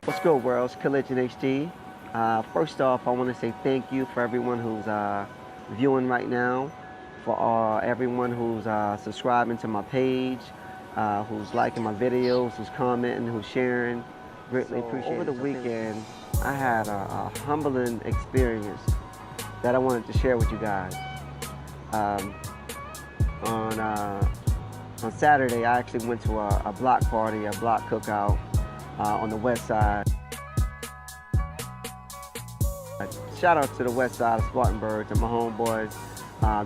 What's good, world? It's Collision HD. First off, I want to say thank you for everyone who's viewing right now, for everyone who's subscribing to my page, who's liking my videos, who's commenting, who's sharing. Greatly appreciate it. Over the weekend, I had a humbling experience that I wanted to share with you guys. On Saturday, I actually went to a block party, a block cookout on the west side. Shout out to the west side of Spartanburg, to my homeboys.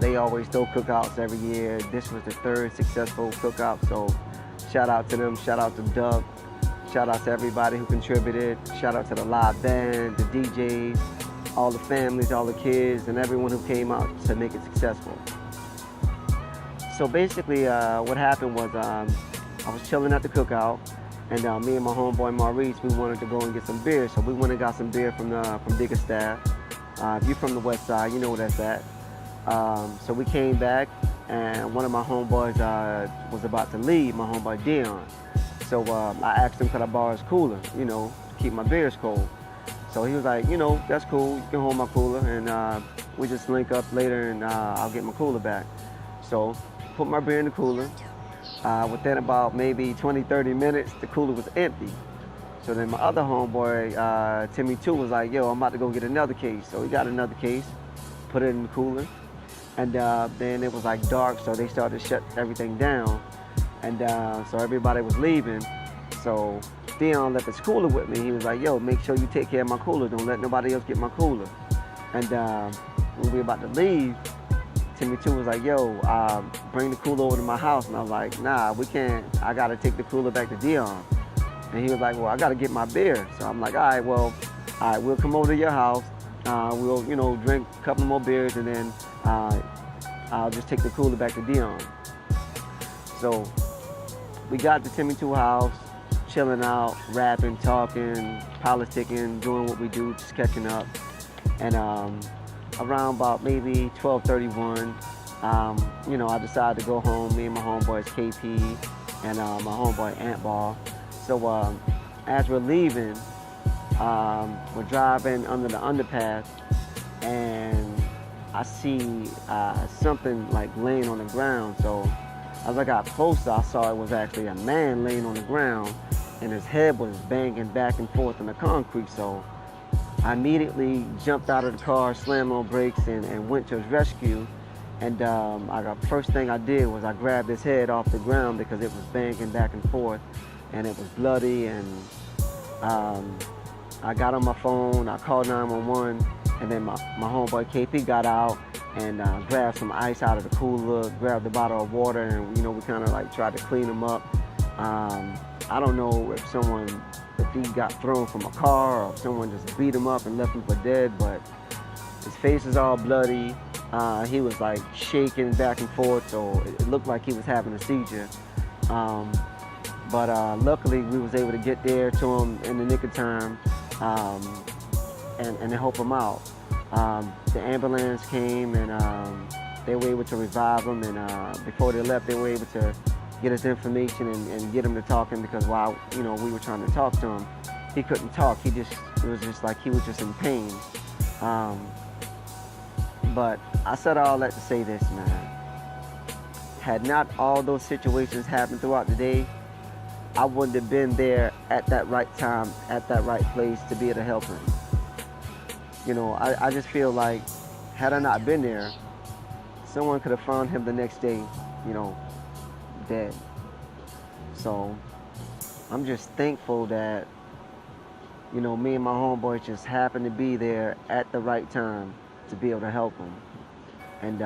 They always throw cookouts every year. This was the third successful cookout, so shout out to them. Shout out to Doug. Shout out to everybody who contributed. Shout out to the live band, the DJs, all the families, all the kids, and everyone who came out to make it successful. So basically, what happened was I was chilling at the cookout, and me and my homeboy Maurice, we wanted to go and get some beer. So we went and got some beer from Bigger Staff. If you're from the west side, you know where that's at. So we came back, and one of my homeboys was about to leave, my homeboy Dion. So I asked him could I borrow his cooler, you know, to keep my beers cold. So he was like, you know, that's cool, you can hold my cooler, and we just link up later, and I'll get my cooler back. So put my beer in the cooler. Within about maybe 20-30 minutes, the cooler was empty. So then my other homeboy, Timmy 2, was like, yo, I'm about to go get another case. So he got another case, put it in the cooler, and then it was like dark, so they started to shut everything down. And so everybody was leaving. So Dion left his cooler with me. He was like, yo, make sure you take care of my cooler. Don't let nobody else get my cooler. And when we were about to leave, Timmy 2 was like, yo, bring the cooler over to my house. And I was like, nah, we can't. I got to take the cooler back to Dion. And he was like, well, I got to get my beer. So I'm like, all right, we'll come over to your house. We'll, you know, drink a couple more beers, and then I'll just take the cooler back to Dion. So we got to Timmy 2 house, chilling out, rapping, talking, politicking, doing what we do, just catching up. And around about maybe 12:31, you know, I decided to go home. Me and my homeboys KP and my homeboy Antball. So as we're leaving, we're driving under the underpass, and I see something like laying on the ground. So as I got closer, I saw it was actually a man laying on the ground, and his head was banging back and forth on the concrete. So I immediately jumped out of the car, slammed on brakes, and went to his rescue. And first thing I did was I grabbed his head off the ground because it was banging back and forth, and it was bloody. And I got on my phone, I called 911, and then my homeboy KP got out and grabbed some ice out of the cooler, grabbed a bottle of water, and you know, we kind of like tried to clean him up. I don't know if he got thrown from a car or if someone just beat him up and left him for dead, but his face is all bloody. He was like shaking back and forth, so it looked like he was having a seizure. But luckily we was able to get there to him in the nick of time and help him out. The ambulance came, and they were able to revive him, and before they left, they were able to get his information and get him to talking, because while, you know, we were trying to talk to him, he couldn't talk. It was just like he was just in pain. But I said all that to say this, man. Had not all those situations happened throughout the day, I wouldn't have been there at that right time, at that right place to be able to help him. You know, I just feel like, had I not been there, someone could have found him the next day, you know, dead. So I'm just thankful that, you know, me and my homeboy just happened to be there at the right time to be able to help him. And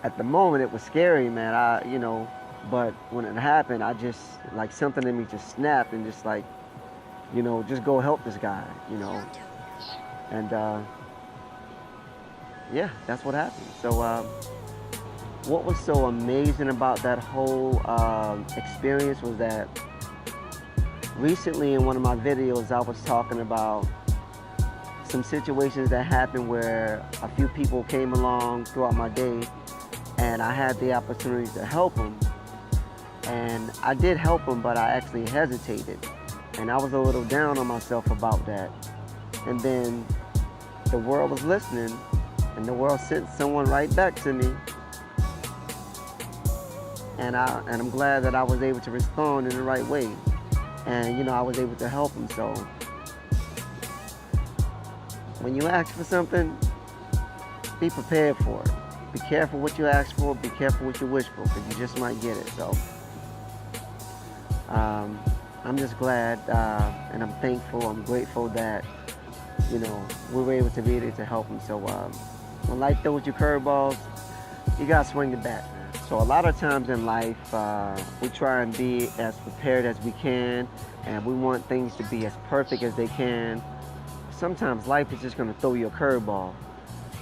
at the moment it was scary, man. You know, but when it happened, I just, like, something in me just snapped and just like, you know, just go help this guy, you know. And yeah, that's what happened. So what was so amazing about that whole experience was that recently in one of my videos I was talking about some situations that happened where a few people came along throughout my day and I had the opportunity to help them. And I did help them, but I actually hesitated. And I was a little down on myself about that. And then the world was listening, and the world sent someone right back to me. And I'm glad that I was able to respond in the right way. And I was able to help them. So when you ask for something, be prepared for it. Be careful what you ask for, be careful what you wish for, because you just might get it. So I'm just glad and I'm thankful, I'm grateful that we were able to be there to help them. So when life throws you curveballs, you gotta swing the bat. So a lot of times in life, we try and be as prepared as we can, and we want things to be as perfect as they can. Sometimes life is just gonna throw you a curveball,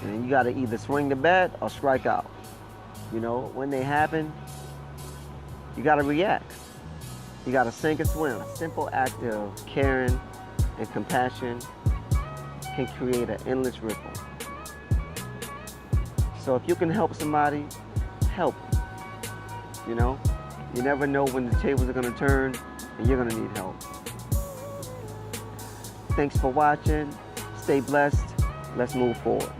and you gotta either swing the bat or strike out. When they happen, you gotta react. You gotta sink or swim. A simple act of caring and compassion can create an endless ripple. So if you can help somebody, help them. You never know when the tables are gonna turn and you're gonna need help. Thanks for watching. Stay blessed. Let's move forward.